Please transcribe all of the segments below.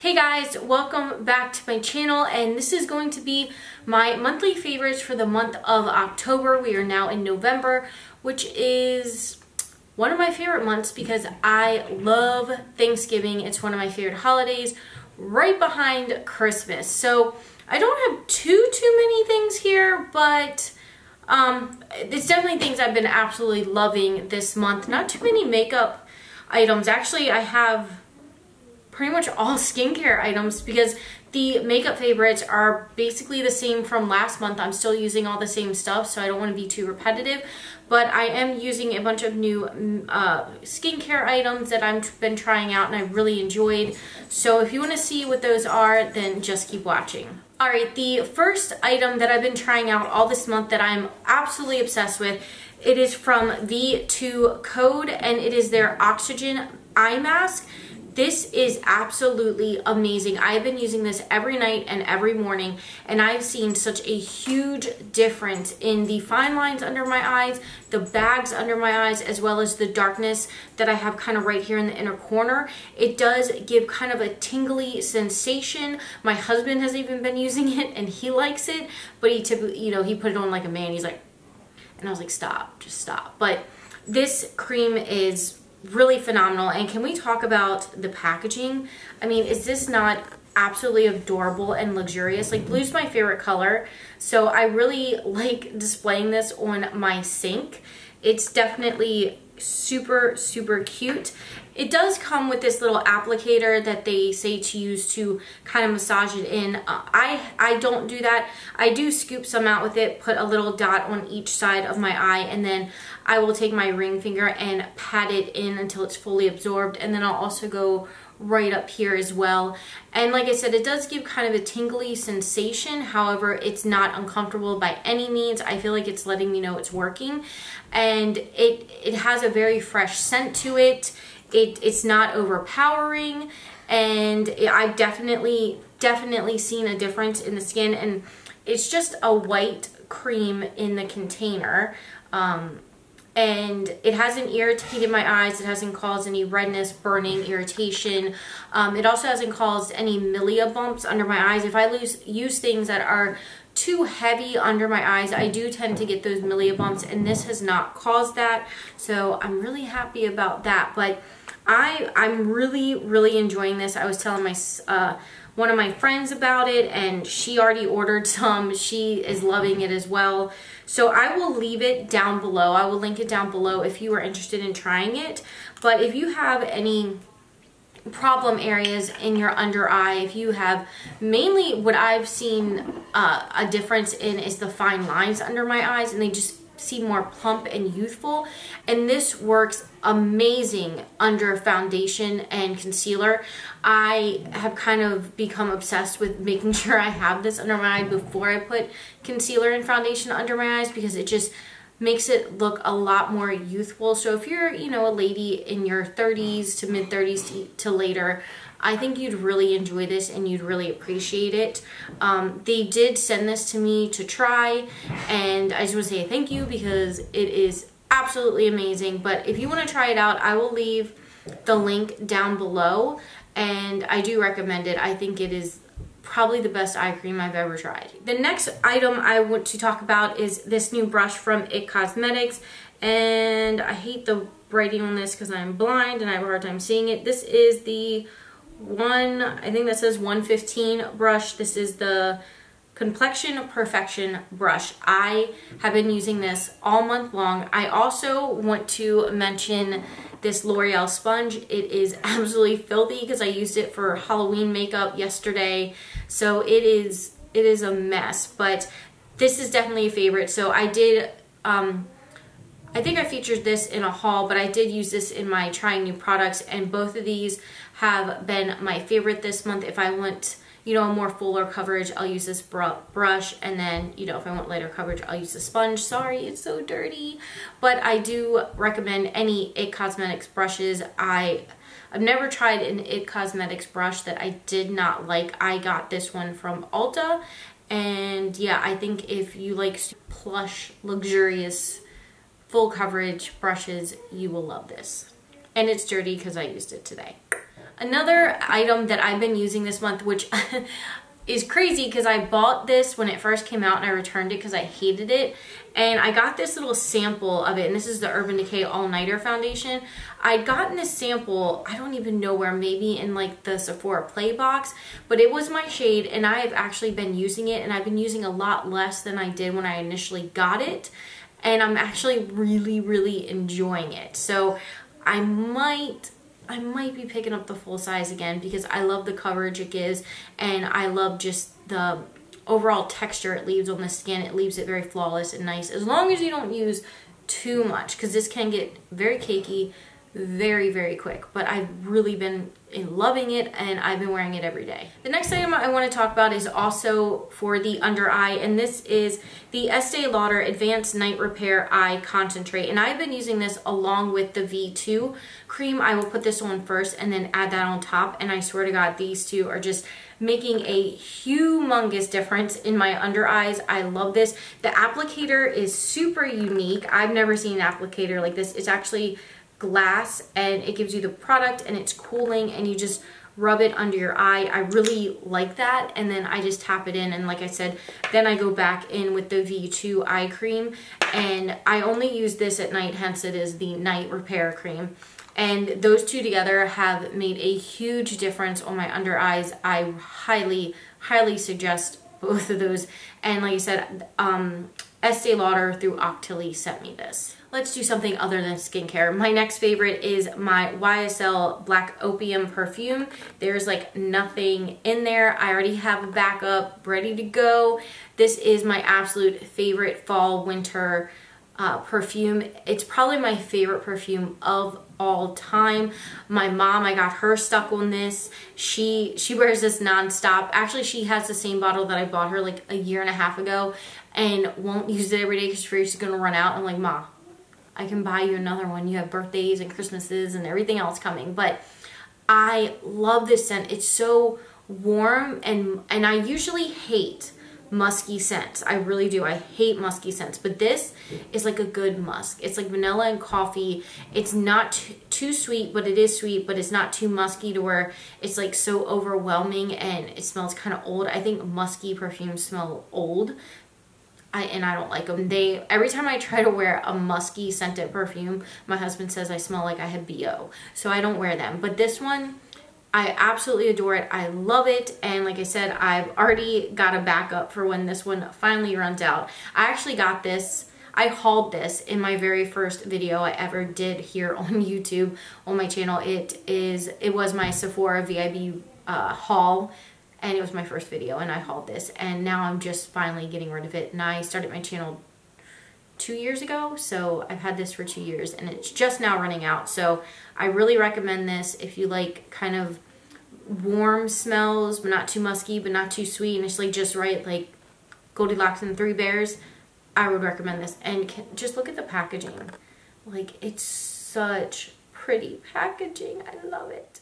Hey guys, welcome back to my channel, and this is going to be my monthly favorites for the month of October. We are now in November, which is one of my favorite months because I love Thanksgiving. It's one of my favorite holidays, right behind Christmas. So I don't have too many things here, but it's definitely things I've been absolutely loving this month. Not too many makeup items. Actually, I have pretty much all skincare items because the makeup favorites are basically the same from last month. I'm still using all the same stuff, so I don't want to be too repetitive, but I am using a bunch of new skincare items that I've been trying out and I really enjoyed. So if you want to see what those are, then just keep watching. Alright, the first item that I've been trying out all this month that I'm absolutely obsessed with, it is from VII Code, and it is their Oxygen Eye Mask. This is absolutely amazing. I've been using this every night and every morning, and I've seen such a huge difference in the fine lines under my eyes, the bags under my eyes, as well as the darkness that I have kind of right here in the inner corner. It does give kind of a tingly sensation. My husband has even been using it and he likes it, but he typically, he put it on like a man. He's like, and I was like, stop, just stop. But this cream is really phenomenal. And can we talk about the packaging? I mean, is this not absolutely adorable and luxurious? Like, blue's my favorite color, so I really like displaying this on my sink. It's definitely super cute. It does come with this little applicator that they say to use to kind of massage it in. I don't do that. I do scoop some out with it, put a little dot on each side of my eye, and then I will take my ring finger and pat it in until it's fully absorbed, and then I'll also go right up here as well. And like I said, it does give kind of a tingly sensation. However, it's not uncomfortable by any means. I feel like it's letting me know it's working, and it has a very fresh scent to it. It's not overpowering, and I've definitely seen a difference in the skin. And it's just a white cream in the container, and it hasn't irritated my eyes. It hasn't caused any redness, burning, irritation. It also hasn't caused any milia bumps under my eyes. If I use things that are too heavy under my eyes, I do tend to get those milia bumps, and this has not caused that, so I'm really happy about that. But I'm really enjoying this. I was telling my one of my friends about it, and she already ordered some. She is loving it as well. So I will leave it down below. I will link it down below if you are interested in trying it. But if you have any problem areas in your under eye, if you have, mainly what I've seen a difference in is the fine lines under my eyes, and they just seem more plump and youthful, and this works amazing under foundation and concealer. I have kind of become obsessed with making sure I have this under my eye before I put concealer and foundation under my eyes, because it just makes it look a lot more youthful. So if you're, a lady in your 30s to mid 30s to later, I think you'd really enjoy this and you'd really appreciate it. They did send this to me to try, and I just want to say thank you because it is absolutely amazing. But if you want to try it out, I will leave the link down below, and I do recommend it. I think it is probably the best eye cream I've ever tried. The next item I want to talk about is this new brush from IT Cosmetics, and I hate the writing on this because I'm blind and I have a hard time seeing it. This is the I think that says 115 brush. This is the Complexion Perfection brush. I have been using this all month long. I also want to mention this L'Oreal sponge. It is absolutely filthy because I used it for Halloween makeup yesterday, so it is a mess, but this is definitely a favorite. So I did I think I featured this in a haul, but I did use this in my trying new products, and both of these have been my favorite this month. If I want, a more fuller coverage, I'll use this brush, and then, if I want lighter coverage, I'll use the sponge. Sorry, it's so dirty, but I do recommend any IT Cosmetics brushes. I've never tried an IT Cosmetics brush that I did not like. I got this one from Ulta, and yeah, I think if you like plush, luxurious, full coverage brushes, you will love this. And it's dirty because I used it today. Another item that I've been using this month, which is crazy because I bought this when it first came out and I returned it because I hated it. And I got this little sample of it, and this is the Urban Decay All Nighter Foundation. I'd gotten this sample, I don't even know where, maybe in like the Sephora Play box, but it was my shade, and I've actually been using it, and I've been using a lot less than I did when I initially got it. And I'm actually really, really enjoying it. So I might be picking up the full size again because I love the coverage it gives, and I love just the overall texture it leaves on the skin. It leaves it very flawless and nice, as long as you don't use too much, because this can get very cakey very, very quick. But I've really been loving it, and I've been wearing it every day. The next item I want to talk about is also for the under eye, and this is the Estee Lauder Advanced Night Repair Eye Concentrate. And I've been using this along with the V2 cream. I will put this on first and then add that on top, and I swear to God, these two are just making a humongous difference in my under eyes. I love this. The applicator is super unique. I've never seen an applicator like this. It's actually glass, and it gives you the product, and it's cooling, and you just rub it under your eye. I really like that. And then I just tap it in, and like I said, then I go back in with the V2 eye cream, and I only use this at night, hence it is the night repair cream. And those two together have made a huge difference on my under eyes. I highly, highly suggest both of those. And like I said, Estee Lauder through Octilly sent me this. Let's do something other than skincare. My next favorite is my YSL Black Opium perfume. There's like nothing in there. I already have a backup ready to go. This is my absolute favorite fall winter perfume. It's probably my favorite perfume of all time. My mom, I got her stuck on this. She wears this nonstop. Actually, she has the same bottle that I bought her like a year and a half ago, and won't use it every day because she's gonna run out. I'm like, Ma, I can buy you another one. You have birthdays and Christmases and everything else coming. But I love this scent. It's so warm, and I usually hate musky scents. I really do. I hate musky scents, but this is like a good musk. It's like vanilla and coffee. It's not too sweet, but it is sweet, but it's not too musky to where it's like so overwhelming and it smells kind of old. I think musky perfumes smell old. And I don't like them. Every time I try to wear a musky scented perfume, my husband says I smell like I have BO. So I don't wear them. But this one, I absolutely adore it. I love it. And like I said, I've already got a backup for when this one finally runs out. I actually got this, I hauled this in my very first video I ever did here on YouTube on my channel. It was my Sephora VIB haul, and it was my first video, and I hauled this, and now I'm just finally getting rid of it. And I started my channel 2 years ago, so I've had this for 2 years, and it's just now running out. So I really recommend this if you like kind of warm smells, but not too musky, but not too sweet, and it's like just right, like Goldilocks and the Three Bears. I would recommend this. And just look at the packaging. Like, it's such pretty packaging. I love it.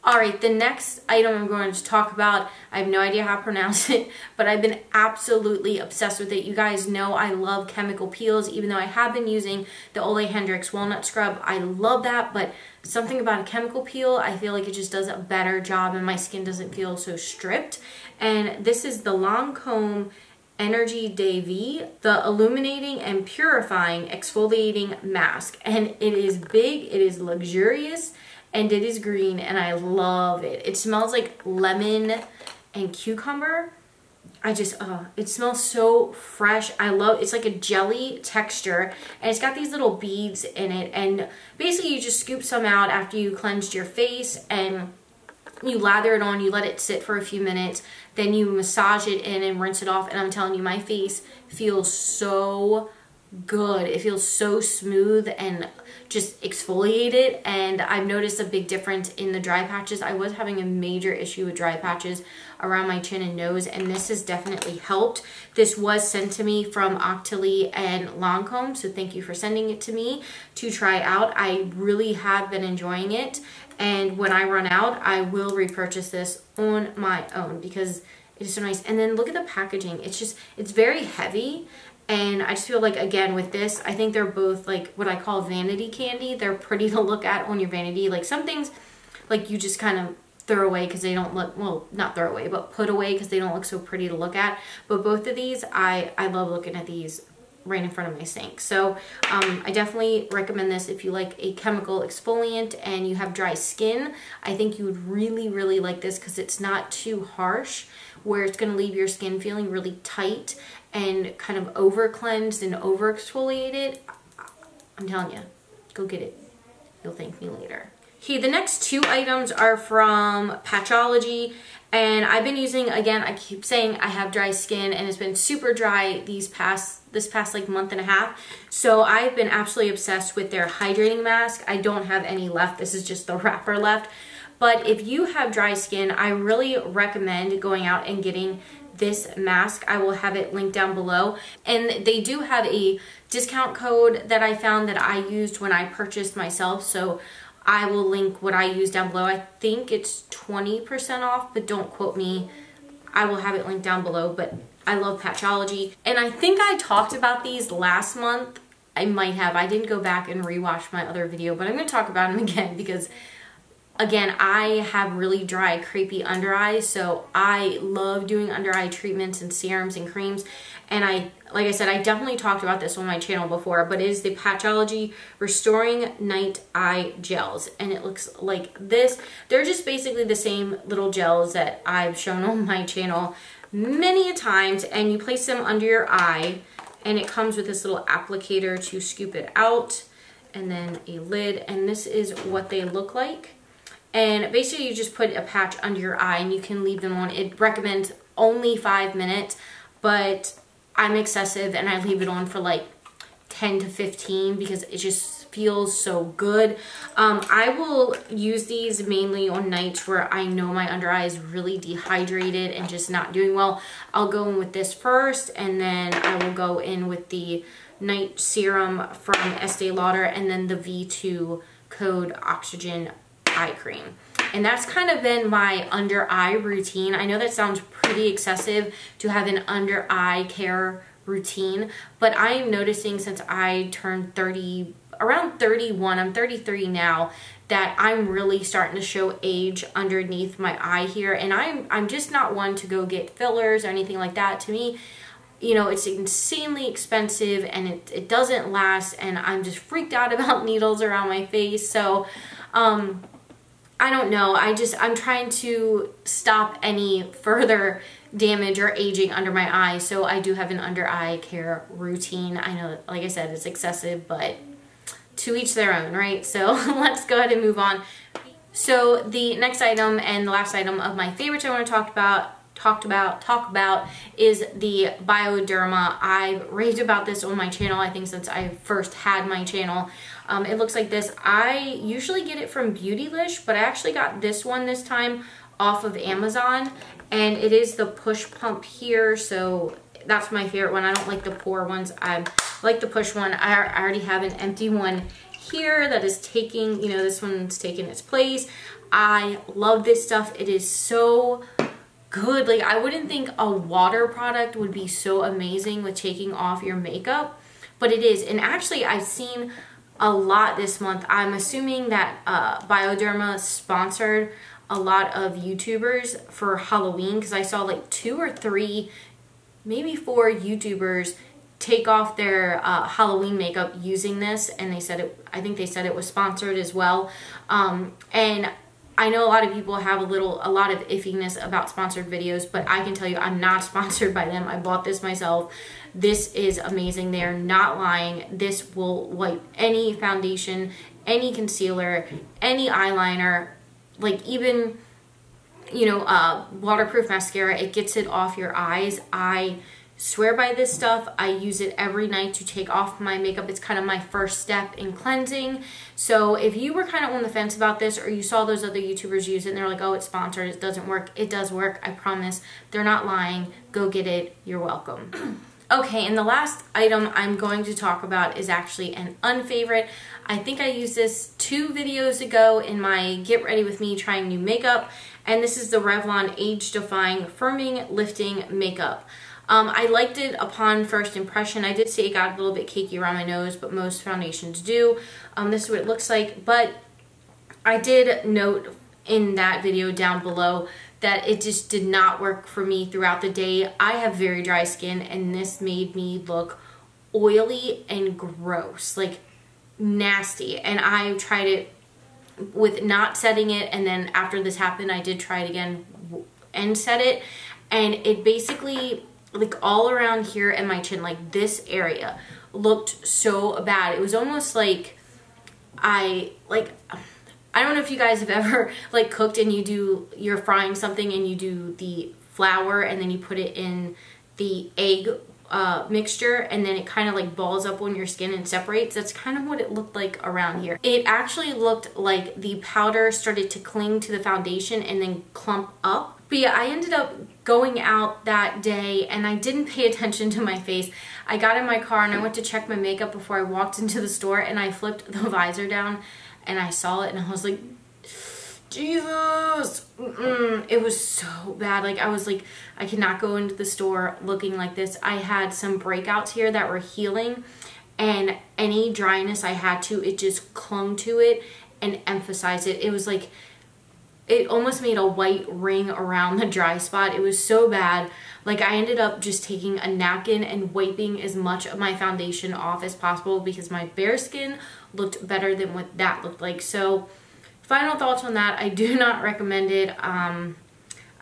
Alright, the next item I'm going to talk about, I have no idea how to pronounce it, but I've been absolutely obsessed with it. You guys know I love chemical peels, even though I have been using the Ole Hendrix Walnut Scrub. I love that, but something about a chemical peel, I feel like it just does a better job and my skin doesn't feel so stripped. And this is the Lancome Énergie de Vie, the Illuminating and Purifying Exfoliating Mask. And it is big, it is luxurious, and it is green, and I love it. It smells like lemon and cucumber. It smells so fresh. I love, it's like a jelly texture, and it's got these little beads in it, and basically you just scoop some out after you cleansed your face, and you lather it on, you let it sit for a few minutes, then you massage it in and rinse it off, and I'm telling you, my face feels so good. It feels so smooth and just exfoliated, and I've noticed a big difference in the dry patches. I was having a major issue with dry patches around my chin and nose, and this has definitely helped. This was sent to me from Octilly and Lancome, so thank you for sending it to me to try out. I really have been enjoying it, and when I run out, I will repurchase this on my own because it is so nice. And then look at the packaging. It's very heavy. And I just feel like, again, with this, I think they're both like what I call vanity candy. They're pretty to look at on your vanity. Like some things, like you just kind of throw away because they don't look, well, not throw away, but put away because they don't look so pretty to look at. But both of these, I love looking at these right in front of my sink. So I definitely recommend this if you like a chemical exfoliant and you have dry skin. I think you would really, really like this because it's not too harsh, where it's going to leave your skin feeling really tight and kind of over cleansed and over exfoliated. I'm telling you, go get it. You'll thank me later. Okay, the next two items are from Patchology, and I've been using, again, I keep saying I have dry skin and it's been super dry this past like month and a half. So I've been absolutely obsessed with their hydrating mask. I don't have any left. This is just the wrapper left. But if you have dry skin, I really recommend going out and getting this mask. I will have it linked down below. And they do have a discount code that I found that I used when I purchased myself. So I will link what I use down below. I think it's 20% off, but don't quote me. I will have it linked down below, but I love Patchology. And I think I talked about these last month. I might have. I didn't go back and rewatch my other video, but I'm going to talk about them again because, again, I have really dry, crepey under eyes, so I love doing under eye treatments and serums and creams. And like I said, I definitely talked about this on my channel before, but it is the Patchology Restoring Night Eye Gels. And it looks like this. They're just basically the same little gels that I've shown on my channel many a times. And you place them under your eye, and it comes with this little applicator to scoop it out, and then a lid. And this is what they look like. And basically you just put a patch under your eye and you can leave them on. It recommends only 5 minutes, but I'm excessive and I leave it on for like 10 to 15 because it just feels so good. I will use these mainly on nights where I know my under eye is really dehydrated and just not doing well. I'll go in with this first, and then I will go in with the night serum from Estee Lauder, and then the VII Code Oxygen Eye Cream. And that's kind of been my under eye routine. I know that sounds pretty excessive to have an under eye care routine, but I am noticing since I turned 30, around 31, I'm 33 now, that I'm really starting to show age underneath my eye here. And I'm just not one to go get fillers or anything like that. To me, you know, it's insanely expensive and it doesn't last, and I'm just freaked out about needles around my face. So I don't know. I'm trying to stop any further damage or aging under my eye. So I do have an under eye care routine. I know, like I said, it's excessive, but to each their own, right? So let's go ahead and move on. So the next item and the last item of my favorites I want to talk about is the Bioderma. I've raved about this on my channel, I think, since I first had my channel. It looks like this. I usually get it from Beautylish, but I actually got this one this time off of Amazon, and it is the push pump here, so that's my favorite one. I don't like the pour ones. I like the push one. I already have an empty one here that is taking, you know, this one's taking its place. I love this stuff. It is so good. Like, I wouldn't think a water product would be so amazing with taking off your makeup, but it is. And actually, I've seen a lot this month. I'm assuming that Bioderma sponsored a lot of YouTubers for Halloween, because I saw like 2 or 3, maybe 4 YouTubers take off their Halloween makeup using this, and they said it, I think they said it was sponsored as well. And I know a lot of people have a lot of iffiness about sponsored videos, but I can tell you I'm not sponsored by them. I bought this myself. This is amazing. They're not lying. This will wipe any foundation, any concealer, any eyeliner, like even, you know, waterproof mascara. It gets it off your eyes. I swear by this stuff. I use it every night to take off my makeup. It's kind of my first step in cleansing. So if you were kind of on the fence about this, or you saw those other YouTubers use it and they're like, oh, it's sponsored, it doesn't work. It does work. I promise. They're not lying. Go get it. You're welcome. Okay, and the last item I'm going to talk about is actually an unfavorite. I think I used this 2 videos ago in my Get Ready With Me Trying New Makeup, and this is the Revlon Age Defying Firming Lifting Makeup. I liked it upon first impression. I did say it got a little bit cakey around my nose, but most foundations do. This is what it looks like, but I did note in that video down below that it just did not work for me throughout the day. I have very dry skin, and this made me look oily and gross, like nasty. And I tried it with not setting it, and then after this happened, I did try it again and set it, and it basically, like all around here and my chin, like this area looked so bad. It was almost like I don't know if you guys have ever like cooked and you're frying something and you do the flour and then you put it in the egg mixture, and then it kind of like balls up on your skin and separates. That's kind of what it looked like around here. It actually looked like the powder started to cling to the foundation and then clump up. But yeah, I ended up going out that day and I didn't pay attention to my face. I got in my car and I went to check my makeup before I walked into the store, and I flipped the visor down and I saw it and I was like, Jesus, it was so bad. Like I was like, I cannot go into the store looking like this. I had some breakouts here that were healing, and any dryness I had to, it just clung to it and emphasized it. It was like, it almost made a white ring around the dry spot. It was so bad. Like I ended up just taking a napkin and wiping as much of my foundation off as possible because my bare skin looked better than what that looked like. So final thoughts on that, I do not recommend it. I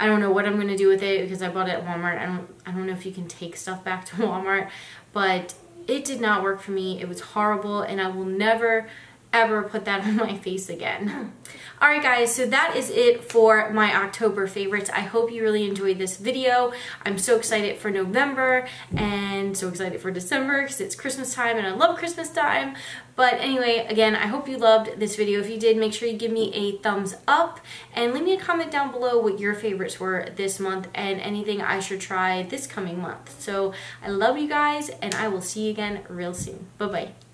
don't know what I'm going to do with it because I bought it at Walmart. I don't know if you can take stuff back to Walmart, but it did not work for me. It was horrible, and I will never ever put that on my face again. Alright guys, so that is it for my October favorites. I hope you really enjoyed this video. I'm so excited for November and so excited for December because it's Christmas time and I love Christmas time. But anyway, again, I hope you loved this video. If you did, make sure you give me a thumbs up and leave me a comment down below what your favorites were this month and anything I should try this coming month. So I love you guys, and I will see you again real soon. Bye-bye.